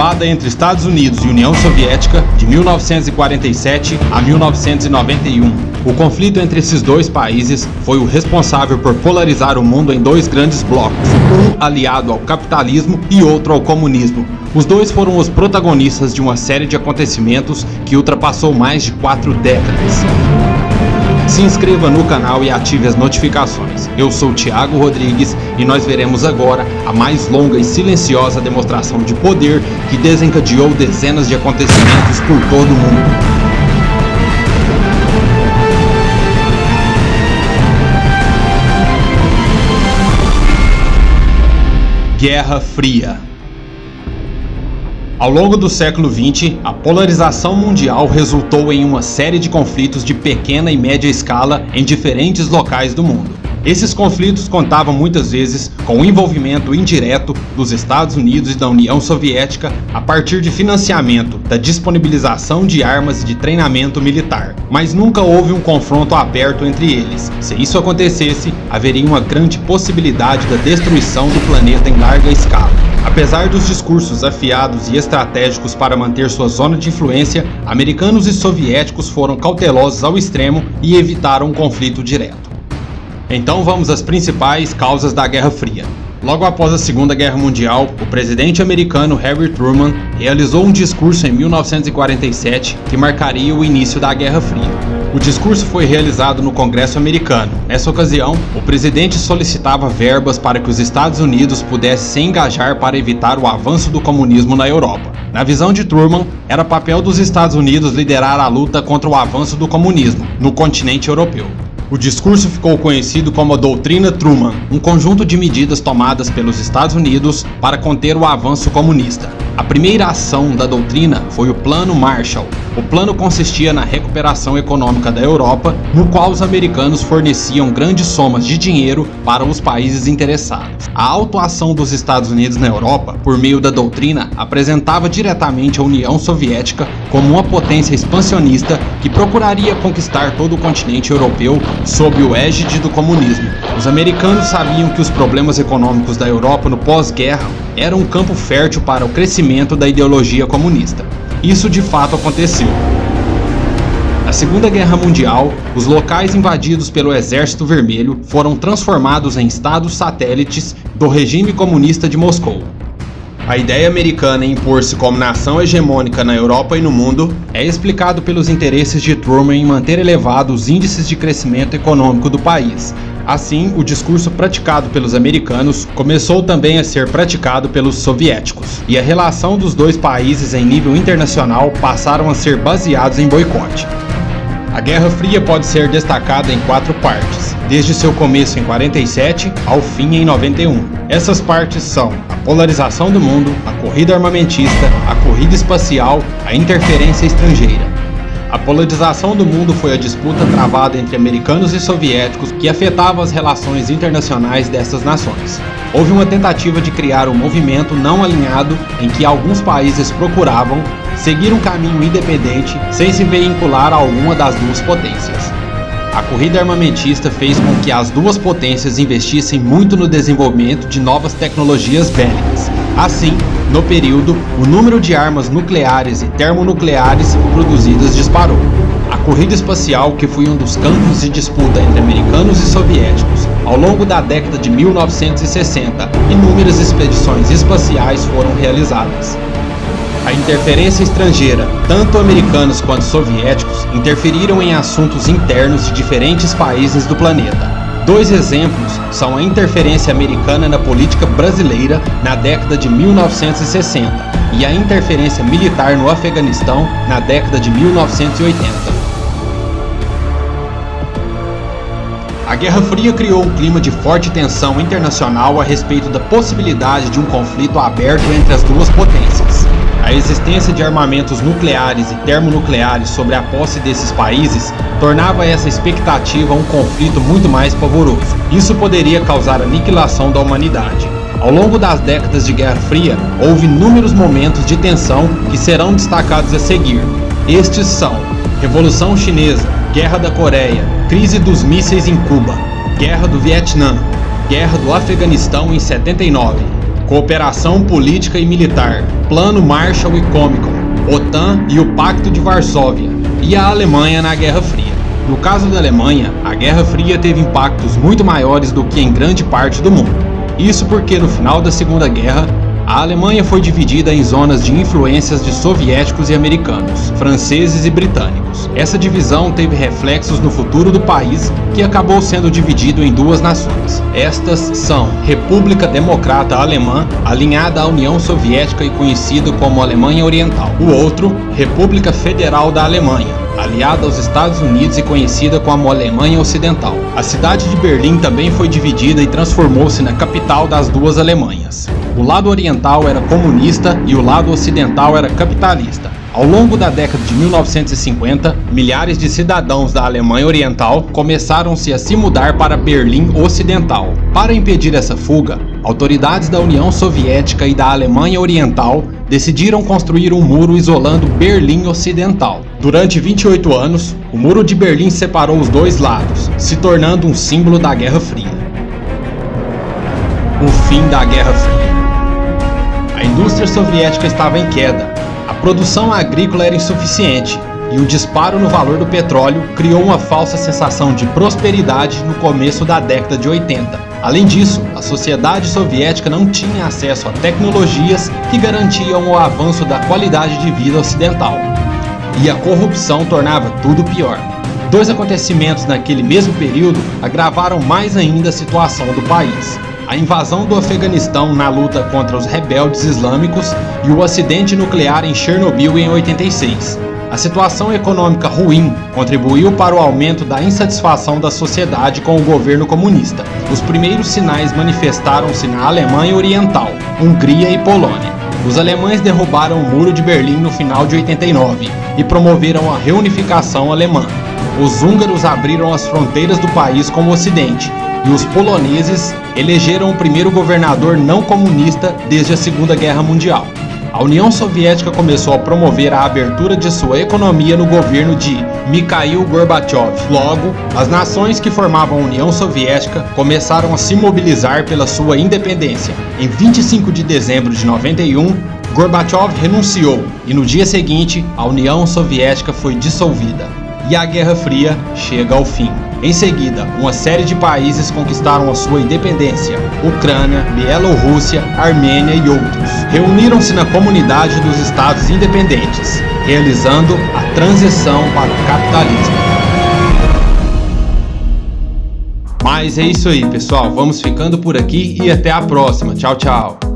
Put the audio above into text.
travada entre Estados Unidos e União Soviética de 1947 a 1991. O conflito entre esses dois países foi o responsável por polarizar o mundo em dois grandes blocos, um aliado ao capitalismo e outro ao comunismo. Os dois foram os protagonistas de uma série de acontecimentos que ultrapassou mais de 4 décadas. Se inscreva no canal e ative as notificações. Eu sou Thiago Rodrigues e nós veremos agora a mais longa e silenciosa demonstração de poder que desencadeou dezenas de acontecimentos por todo o mundo. Guerra Fria. Ao longo do século XX, a polarização mundial resultou em uma série de conflitos de pequena e média escala em diferentes locais do mundo. Esses conflitos contavam muitas vezes com o envolvimento indireto dos Estados Unidos e da União Soviética a partir de financiamento, da disponibilização de armas e de treinamento militar. Mas nunca houve um confronto aberto entre eles. Se isso acontecesse, haveria uma grande possibilidade da destruição do planeta em larga escala. Apesar dos discursos afiados e estratégicos para manter sua zona de influência, americanos e soviéticos foram cautelosos ao extremo e evitaram um conflito direto. Então vamos às principais causas da Guerra Fria. Logo após a Segunda Guerra Mundial, o presidente americano Harry Truman realizou um discurso em 1947 que marcaria o início da Guerra Fria. O discurso foi realizado no Congresso americano. Nessa ocasião, o presidente solicitava verbas para que os Estados Unidos pudessem se engajar para evitar o avanço do comunismo na Europa. Na visão de Truman, era papel dos Estados Unidos liderar a luta contra o avanço do comunismo no continente europeu. O discurso ficou conhecido como a Doutrina Truman, um conjunto de medidas tomadas pelos Estados Unidos para conter o avanço comunista. A primeira ação da doutrina foi o Plano Marshall. O plano consistia na recuperação econômica da Europa, no qual os americanos forneciam grandes somas de dinheiro para os países interessados. A autuação dos Estados Unidos na Europa, por meio da doutrina, apresentava diretamente a União Soviética como uma potência expansionista que procuraria conquistar todo o continente europeu sob o égide do comunismo. Os americanos sabiam que os problemas econômicos da Europa no pós-guerra eram um campo fértil para o crescimento da ideologia comunista. Isso de fato aconteceu. Na Segunda Guerra Mundial, os locais invadidos pelo Exército Vermelho foram transformados em estados satélites do regime comunista de Moscou. A ideia americana em impor-se como nação hegemônica na Europa e no mundo é explicado pelos interesses de Truman em manter elevados os índices de crescimento econômico do país. Assim, o discurso praticado pelos americanos começou também a ser praticado pelos soviéticos, e a relação dos dois países em nível internacional passaram a ser baseados em boicote. A Guerra Fria pode ser destacada em 4 partes, desde seu começo em 47 ao fim em 91. Essas partes são a polarização do mundo, a corrida armamentista, a corrida espacial, a interferência estrangeira. A polarização do mundo foi a disputa travada entre americanos e soviéticos que afetava as relações internacionais dessas nações. Houve uma tentativa de criar um movimento não alinhado em que alguns países procuravam seguir um caminho independente sem se vincular a alguma das duas potências. A corrida armamentista fez com que as duas potências investissem muito no desenvolvimento de novas tecnologias bélicas. Assim, no período, o número de armas nucleares e termonucleares produzidas disparou. A corrida espacial, que foi um dos campos de disputa entre americanos e soviéticos, ao longo da década de 1960, inúmeras expedições espaciais foram realizadas. A interferência estrangeira, tanto americanos quanto soviéticos, interferiram em assuntos internos de diferentes países do planeta. 2 exemplos são a interferência americana na política brasileira na década de 1960 e a interferência militar no Afeganistão na década de 1980. A Guerra Fria criou um clima de forte tensão internacional a respeito da possibilidade de um conflito aberto entre as duas potências. A existência de armamentos nucleares e termonucleares sobre a posse desses países tornava essa expectativa um conflito muito mais pavoroso. Isso poderia causar a aniquilação da humanidade. Ao longo das décadas de Guerra Fria, houve inúmeros momentos de tensão que serão destacados a seguir. Estes são Revolução Chinesa, Guerra da Coreia, Crise dos Mísseis em Cuba, Guerra do Vietnã, Guerra do Afeganistão em 79, cooperação política e militar, Plano Marshall e Comecon, OTAN e o Pacto de Varsóvia, e a Alemanha na Guerra Fria. No caso da Alemanha, a Guerra Fria teve impactos muito maiores do que em grande parte do mundo. Isso porque no final da Segunda Guerra, a Alemanha foi dividida em zonas de influências de soviéticos e americanos, franceses e britânicos. Essa divisão teve reflexos no futuro do país, que acabou sendo dividido em duas nações. Estas são República Democrata Alemã, alinhada à União Soviética e conhecida como Alemanha Oriental. O outro, República Federal da Alemanha, aliada aos Estados Unidos e conhecida como Alemanha Ocidental. A cidade de Berlim também foi dividida e transformou-se na capital das duas Alemanhas. O lado oriental era comunista e o lado ocidental era capitalista. Ao longo da década de 1950, milhares de cidadãos da Alemanha Oriental começaram-se a se mudar para Berlim Ocidental. Para impedir essa fuga, autoridades da União Soviética e da Alemanha Oriental decidiram construir um muro isolando Berlim Ocidental. Durante 28 anos, o Muro de Berlim separou os dois lados, se tornando um símbolo da Guerra Fria. O fim da Guerra Fria. A indústria soviética estava em queda, a produção agrícola era insuficiente e o disparo no valor do petróleo criou uma falsa sensação de prosperidade no começo da década de 80. Além disso, a sociedade soviética não tinha acesso a tecnologias que garantiam o avanço da qualidade de vida ocidental. E a corrupção tornava tudo pior. Dois acontecimentos naquele mesmo período agravaram mais ainda a situação do país: a invasão do Afeganistão na luta contra os rebeldes islâmicos e o acidente nuclear em Chernobyl em 86. A situação econômica ruim contribuiu para o aumento da insatisfação da sociedade com o governo comunista. Os primeiros sinais manifestaram-se na Alemanha Oriental, Hungria e Polônia. Os alemães derrubaram o Muro de Berlim no final de 89 e promoveram a reunificação alemã. Os húngaros abriram as fronteiras do país com o Ocidente e os poloneses elegeram o primeiro governador não comunista desde a Segunda Guerra Mundial. A União Soviética começou a promover a abertura de sua economia no governo de Mikhail Gorbachev. Logo, as nações que formavam a União Soviética começaram a se mobilizar pela sua independência. Em 25 de dezembro de 91, Gorbachev renunciou e no dia seguinte, a União Soviética foi dissolvida. E a Guerra Fria chega ao fim. Em seguida, uma série de países conquistaram a sua independência: Ucrânia, Bielorrússia, Armênia e outros. Reuniram-se na comunidade dos Estados Independentes, realizando a transição para o capitalismo. Mas é isso aí, pessoal. Vamos ficando por aqui e até a próxima. Tchau, tchau.